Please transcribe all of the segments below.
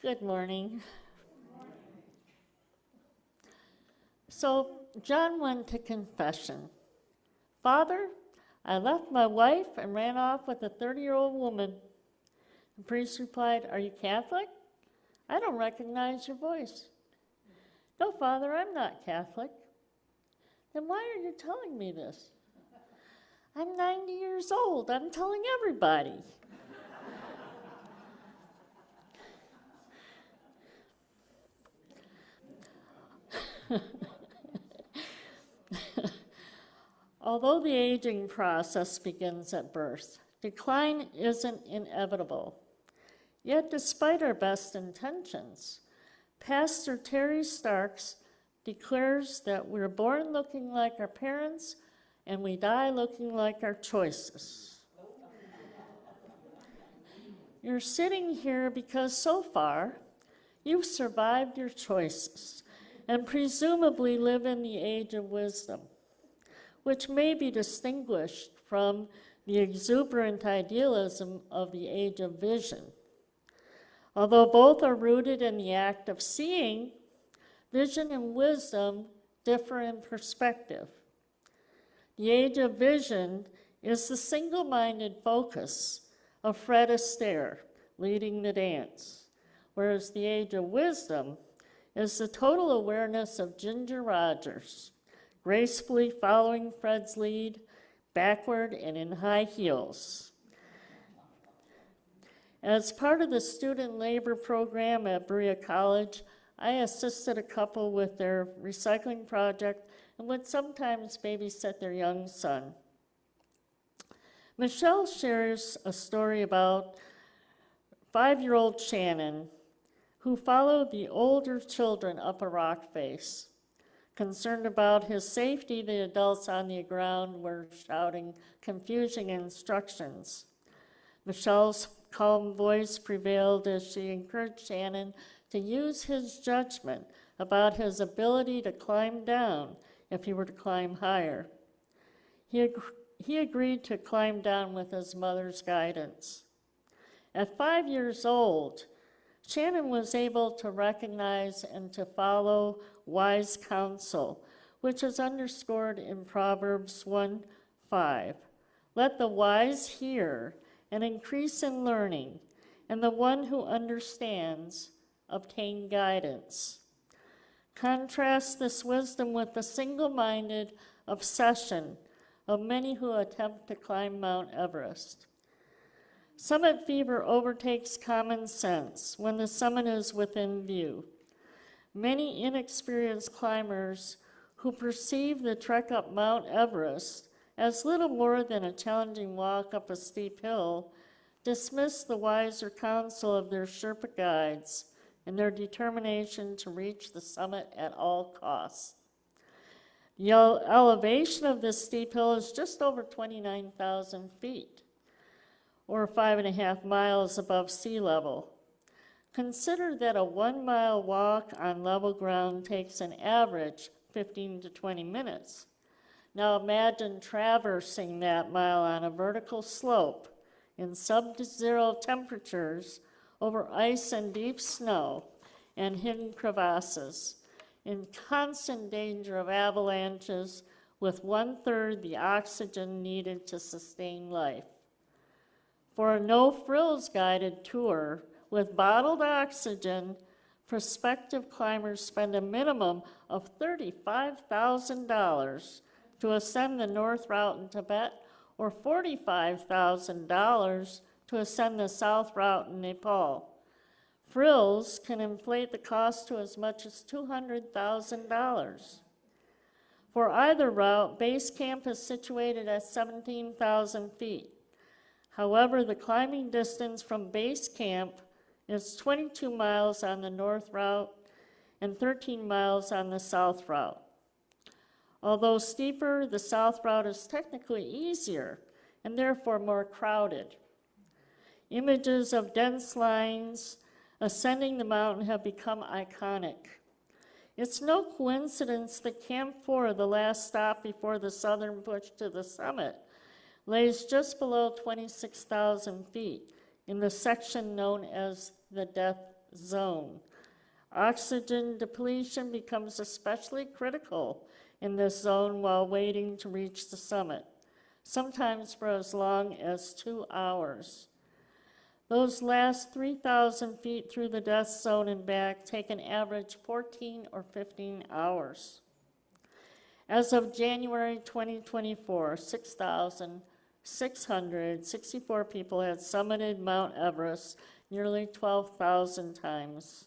Good morning. So John went to confession. Father, I left my wife and ran off with a 30-year-old woman. The priest replied, Are you Catholic? I don't recognize your voice. No, Father, I'm not Catholic. Then why are you telling me this? I'm 90 years old. I'm telling everybody. Although the aging process begins at birth, decline isn't inevitable. Yet, despite our best intentions, Pastor Terry Starks declares that we're born looking like our parents and we die looking like our choices. You're sitting here because so far you've survived your choices and presumably live in the age of wisdom, which may be distinguished from the exuberant idealism of the age of vision. Although both are rooted in the act of seeing, vision and wisdom differ in perspective. The age of vision is the single-minded focus of Fred Astaire leading the dance, whereas the age of wisdom is the total awareness of Ginger Rogers, gracefully following Fred's lead, backward and in high heels. As part of the student labor program at Berea College, I assisted a couple with their recycling project and would sometimes babysit their young son. Michelle shares a story about 5-year-old Shannon, who followed the older children up a rock face. Concerned about his safety, the adults on the ground were shouting confusing instructions. Michelle's calm voice prevailed as she encouraged Shannon to use his judgment about his ability to climb down if he were to climb higher. He agreed to climb down with his mother's guidance. At 5 years old, Shannon was able to recognize and to follow wise counsel, which is underscored in Proverbs 1:5. Let the wise hear and increase in learning, and the one who understands obtain guidance. Contrast this wisdom with the single-minded obsession of many who attempt to climb Mount Everest. Summit fever overtakes common sense when the summit is within view. Many inexperienced climbers who perceive the trek up Mount Everest as little more than a challenging walk up a steep hill dismiss the wiser counsel of their Sherpa guides and their determination to reach the summit at all costs. The elevation of this steep hill is just over 29,000 feet, or 5.5 miles above sea level. Consider that a 1-mile walk on level ground takes an average 15 to 20 minutes. Now imagine traversing that mile on a vertical slope in sub-zero temperatures over ice and deep snow and hidden crevasses, in constant danger of avalanches with 1/3 the oxygen needed to sustain life. For a no-frills guided tour with bottled oxygen, prospective climbers spend a minimum of $35,000 to ascend the North Route in Tibet, or $45,000 to ascend the South Route in Nepal. Frills can inflate the cost to as much as $200,000. For either route, base camp is situated at 17,000 feet. However, the climbing distance from base camp is 22 miles on the North Route and 13 miles on the South Route. Although steeper, the South Route is technically easier and therefore more crowded. Images of dense lines ascending the mountain have become iconic. It's no coincidence that Camp 4, the last stop before the southern push to the summit, lays just below 26,000 feet in the section known as the Death zone. Oxygen depletion becomes especially critical in this zone while waiting to reach the summit, sometimes for as long as 2 hours. Those last 3,000 feet through the death zone and back take an average 14 or 15 hours. As of January 2024, 6,664 people had summited Mount Everest nearly 12,000 times.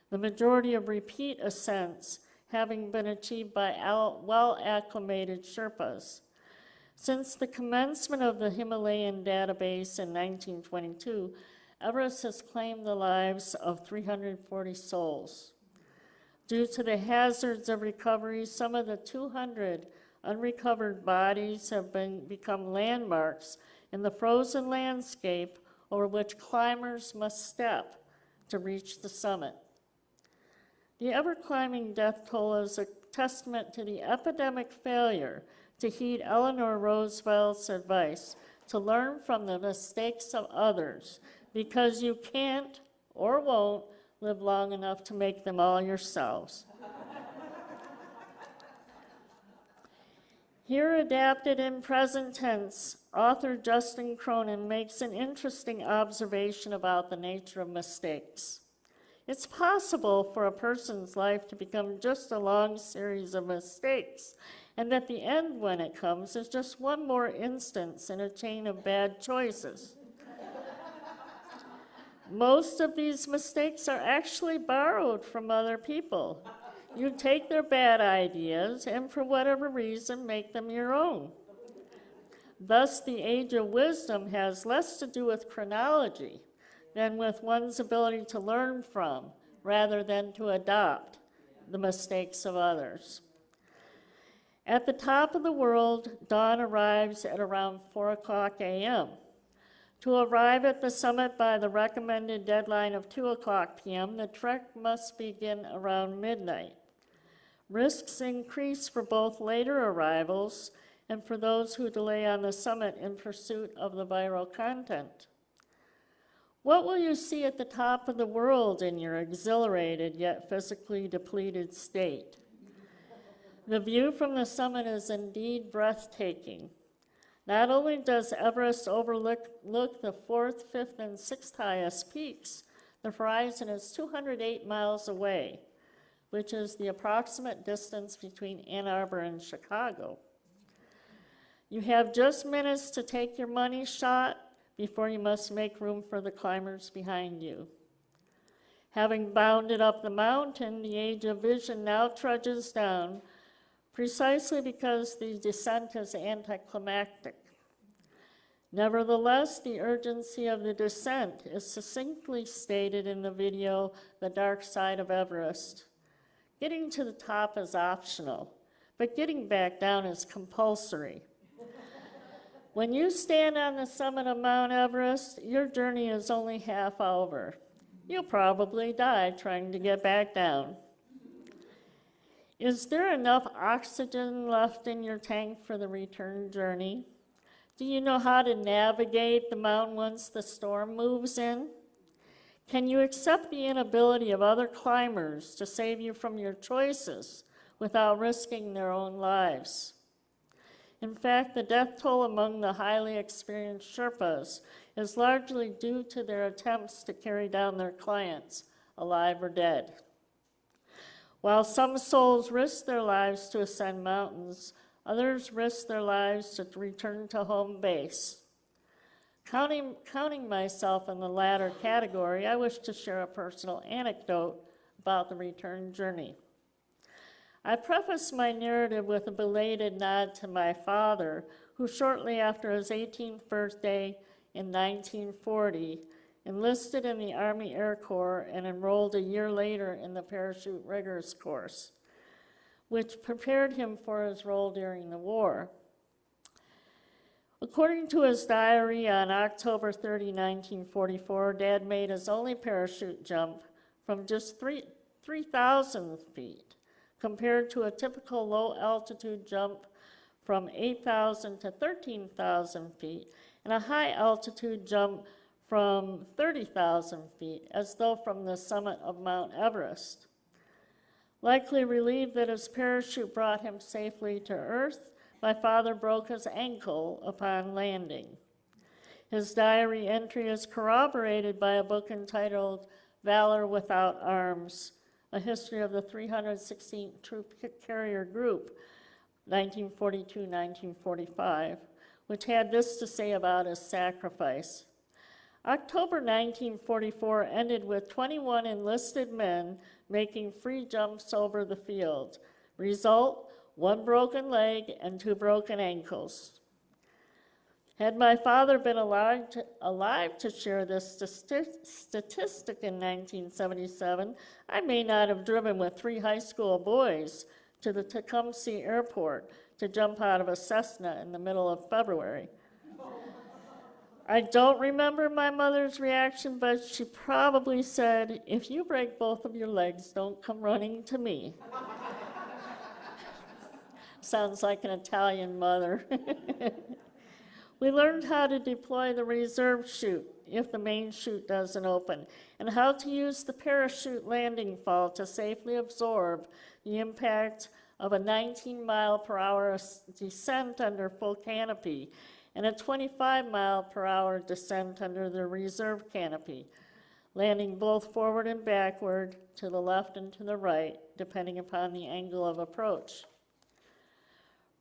The majority of repeat ascents having been achieved by well-acclimated Sherpas. Since the commencement of the Himalayan database in 1922, Everest has claimed the lives of 340 souls. Due to the hazards of recovery, some of the 200 unrecovered bodies have become landmarks in the frozen landscape over which climbers must step to reach the summit. The ever-climbing death toll is a testament to the epidemic failure to heed Eleanor Roosevelt's advice to learn from the mistakes of others, because you can't or won't live long enough to make them all yourselves. Here, adapted in present tense, author Justin Cronin makes an interesting observation about the nature of mistakes. It's possible for a person's life to become just a long series of mistakes, and that the end, when it comes, is just one more instance in a chain of bad choices. Most of these mistakes are actually borrowed from other people. You take their bad ideas and, for whatever reason, make them your own. Thus, the age of wisdom has less to do with chronology than with one's ability to learn from, rather than to adopt the mistakes of others. At the top of the world, dawn arrives at around 4 o'clock a.m. To arrive at the summit by the recommended deadline of 2 o'clock p.m., the trek must begin around midnight. Risks increase for both later arrivals and for those who delay on the summit in pursuit of the viral content. What will you see at the top of the world in your exhilarated yet physically depleted state? The view from the summit is indeed breathtaking. Not only does Everest overlook the 4th, 5th, and 6th highest peaks, the horizon is 208 miles away, which is the approximate distance between Ann Arbor and Chicago. You have just minutes to take your money shot before you must make room for the climbers behind you. Having bounded up the mountain, the age of vision now trudges down, precisely because the descent is anticlimactic. Nevertheless, the urgency of the descent is succinctly stated in the video, The Dark Side of Everest. Getting to the top is optional, but getting back down is compulsory. When you stand on the summit of Mount Everest, your journey is only half over. You'll probably die trying to get back down. Is there enough oxygen left in your tank for the return journey? Do you know how to navigate the mountain once the storm moves in? Can you accept the inability of other climbers to save you from your choices without risking their own lives? In fact, the death toll among the highly experienced Sherpas is largely due to their attempts to carry down their clients, alive or dead. While some souls risk their lives to ascend mountains, others risk their lives to return to home base. Counting myself in the latter category, I wish to share a personal anecdote about the return journey. I preface my narrative with a belated nod to my father, who shortly after his 18th birthday in 1940 enlisted in the Army Air Corps and enrolled a year later in the Parachute Riggers course, which prepared him for his role during the war. According to his diary, on October 30, 1944, Dad made his only parachute jump from just 3,000 feet, compared to a typical low-altitude jump from 8,000 to 13,000 feet, and a high-altitude jump from 30,000 feet, as though from the summit of Mount Everest. Likely relieved that his parachute brought him safely to Earth, my father broke his ankle upon landing. His diary entry is corroborated by a book entitled Valor Without Arms, A History of the 316th Troop Carrier Group, 1942-1945, which had this to say about his sacrifice. October 1944 ended with 21 enlisted men making free jumps over the field. Result, 1 broken leg and 2 broken ankles. Had my father been alive to share this statistic in 1977, I may not have driven with 3 high school boys to the Tecumseh Airport to jump out of a Cessna in the middle of February. I don't remember my mother's reaction, but she probably said, "If you break both of your legs, don't come running to me." Sounds like an Italian mother. We learned how to deploy the reserve chute if the main chute doesn't open, and how to use the parachute landing fall to safely absorb the impact of a 19-mile-per-hour descent under full canopy and a 25-mile-per-hour descent under the reserve canopy, landing both forward and backward, to the left and to the right, depending upon the angle of approach.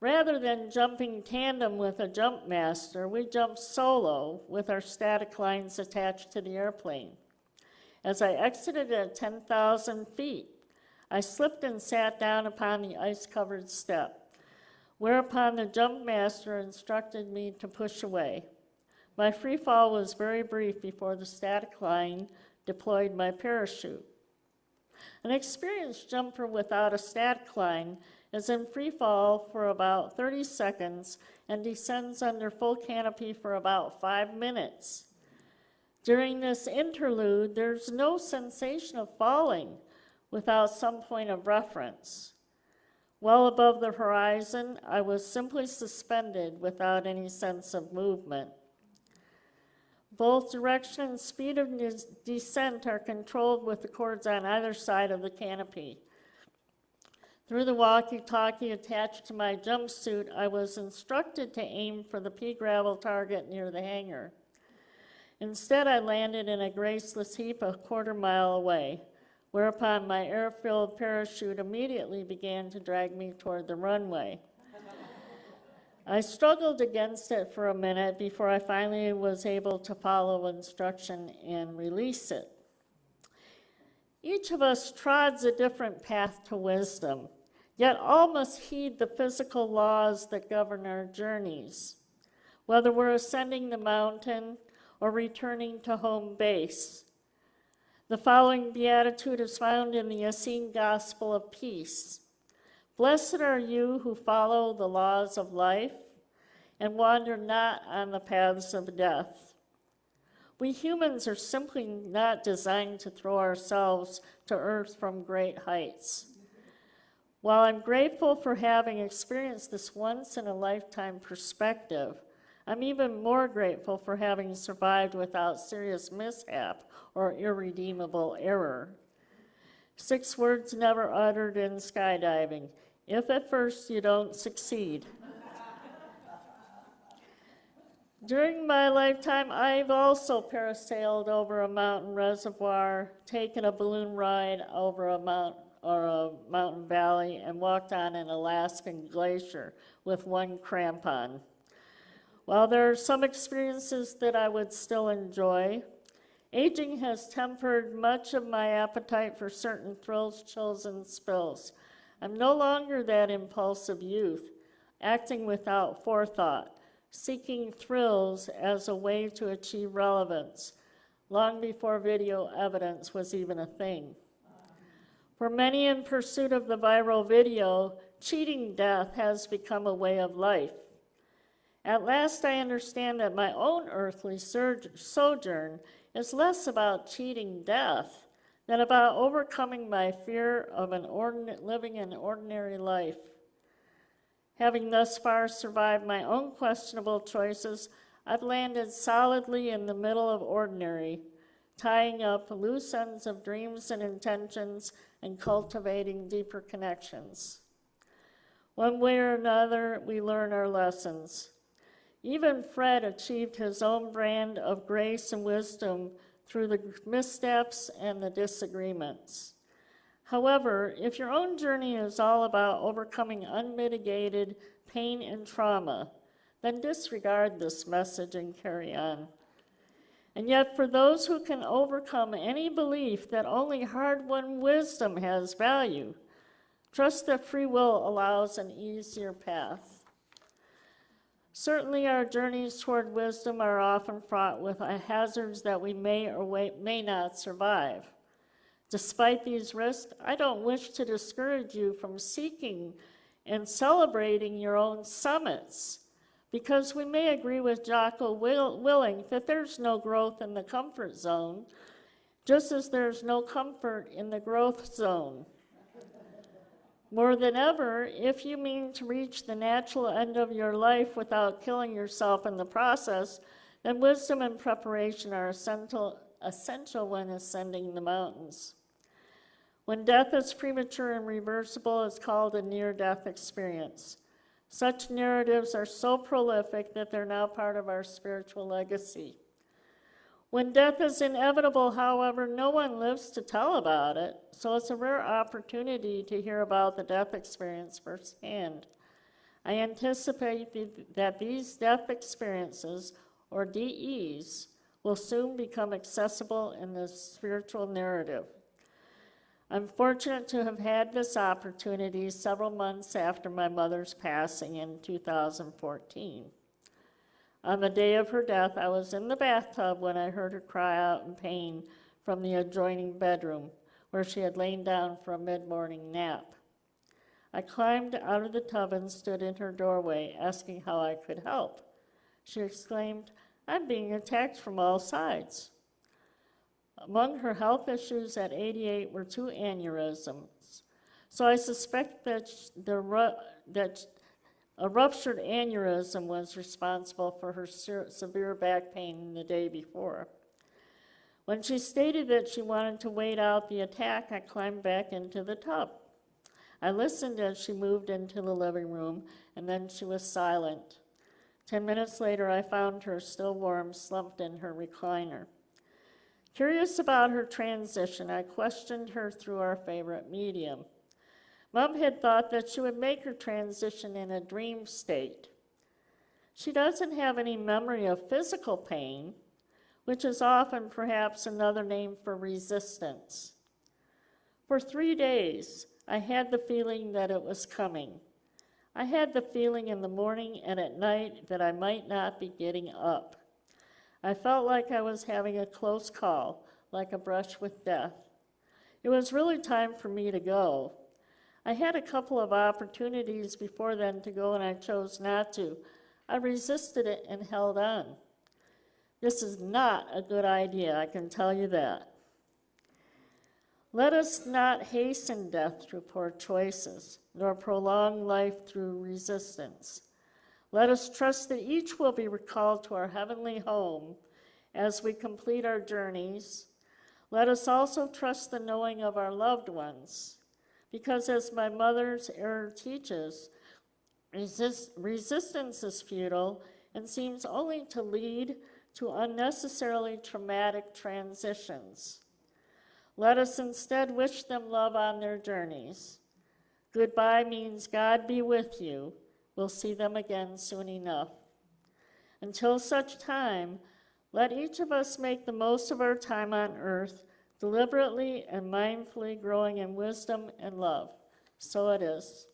Rather than jumping tandem with a jump master, we jumped solo with our static lines attached to the airplane. As I exited at 10,000 feet, I slipped and sat down upon the ice-covered step, whereupon the jump master instructed me to push away. My free fall was very brief before the static line deployed my parachute. An experienced jumper without a static line is in free fall for about 30 seconds and descends under full canopy for about 5 minutes. During this interlude, there's no sensation of falling without some point of reference. Well above the horizon, I was simply suspended without any sense of movement. Both direction and speed of descent are controlled with the cords on either side of the canopy. Through the walkie-talkie attached to my jumpsuit, I was instructed to aim for the pea gravel target near the hangar. Instead, I landed in a graceless heap a quarter-mile away, whereupon my air-filled parachute immediately began to drag me toward the runway. I struggled against it for a minute before I finally was able to follow instruction and release it. Each of us trods a different path to wisdom, yet all must heed the physical laws that govern our journeys, whether we're ascending the mountain or returning to home base. The following beatitude is found in the Essene Gospel of Peace. Blessed are you who follow the laws of life and wander not on the paths of death. We humans are simply not designed to throw ourselves to earth from great heights. While I'm grateful for having experienced this once-in-a-lifetime perspective, I'm even more grateful for having survived without serious mishap or irredeemable error. 6 words never uttered in skydiving: if at first you don't succeed. During my lifetime, I've also parasailed over a mountain reservoir, taken a balloon ride over a mountain valley, and walked on an Alaskan glacier with 1 crampon. While there are some experiences that I would still enjoy, aging has tempered much of my appetite for certain thrills, chills, and spills. I'm no longer that impulsive youth, acting without forethought, seeking thrills as a way to achieve relevance, long before video evidence was even a thing. For many in pursuit of the viral video, cheating death has become a way of life. At last I understand that my own earthly sojourn is less about cheating death than about overcoming my fear of living an ordinary life. Having thus far survived my own questionable choices, I've landed solidly in the middle of ordinary, tying up loose ends of dreams and intentions and cultivating deeper connections. One way or another, we learn our lessons. Even Fred achieved his own brand of grace and wisdom through the missteps and the disagreements. However, if your own journey is all about overcoming unmitigated pain and trauma, then disregard this message and carry on. And yet, for those who can overcome any belief that only hard-won wisdom has value, trust that free will allows an easier path. Certainly, our journeys toward wisdom are often fraught with hazards that we may or may not survive. Despite these risks, I don't wish to discourage you from seeking and celebrating your own summits, because we may agree with Jocko Willink that there's no growth in the comfort zone, just as there's no comfort in the growth zone. More than ever, if you mean to reach the natural end of your life without killing yourself in the process, then wisdom and preparation are essential when ascending the mountains. When death is premature and reversible, it's called a near-death experience. Such narratives are so prolific that they're now part of our spiritual legacy. When death is inevitable, however, no one lives to tell about it, so it's a rare opportunity to hear about the death experience firsthand. I anticipate that these death experiences, or DEs, will soon become accessible in the spiritual narrative. I'm fortunate to have had this opportunity several months after my mother's passing in 2014. On the day of her death, I was in the bathtub when I heard her cry out in pain from the adjoining bedroom, where she had lain down for a mid-morning nap. I climbed out of the tub and stood in her doorway, asking how I could help. She exclaimed, "I'm being attacked from all sides." Among her health issues at 88 were 2 aneurysms, so I suspect that a ruptured aneurysm was responsible for her severe back pain the day before. When she stated that she wanted to wait out the attack, I climbed back into the tub. I listened as she moved into the living room, and then she was silent. 10 minutes later, I found her still warm, slumped in her recliner. Curious about her transition, I questioned her through our favorite medium. Mom had thought that she would make her transition in a dream state. She doesn't have any memory of physical pain, which is often perhaps another name for resistance. For 3 days, I had the feeling that it was coming. I had the feeling in the morning and at night that I might not be getting up. I felt like I was having a close call, like a brush with death. It was really time for me to go. I had a couple of opportunities before then to go, and I chose not to. I resisted it and held on. This is not a good idea, I can tell you that. Let us not hasten death through poor choices, nor prolong life through resistance. Let us trust that each will be recalled to our heavenly home as we complete our journeys. Let us also trust the knowing of our loved ones, because as my mother's error teaches, resistance is futile and seems only to lead to unnecessarily traumatic transitions. Let us instead wish them love on their journeys. Goodbye means God be with you. We'll see them again soon enough. Until such time, let each of us make the most of our time on earth, deliberately and mindfully growing in wisdom and love. So it is.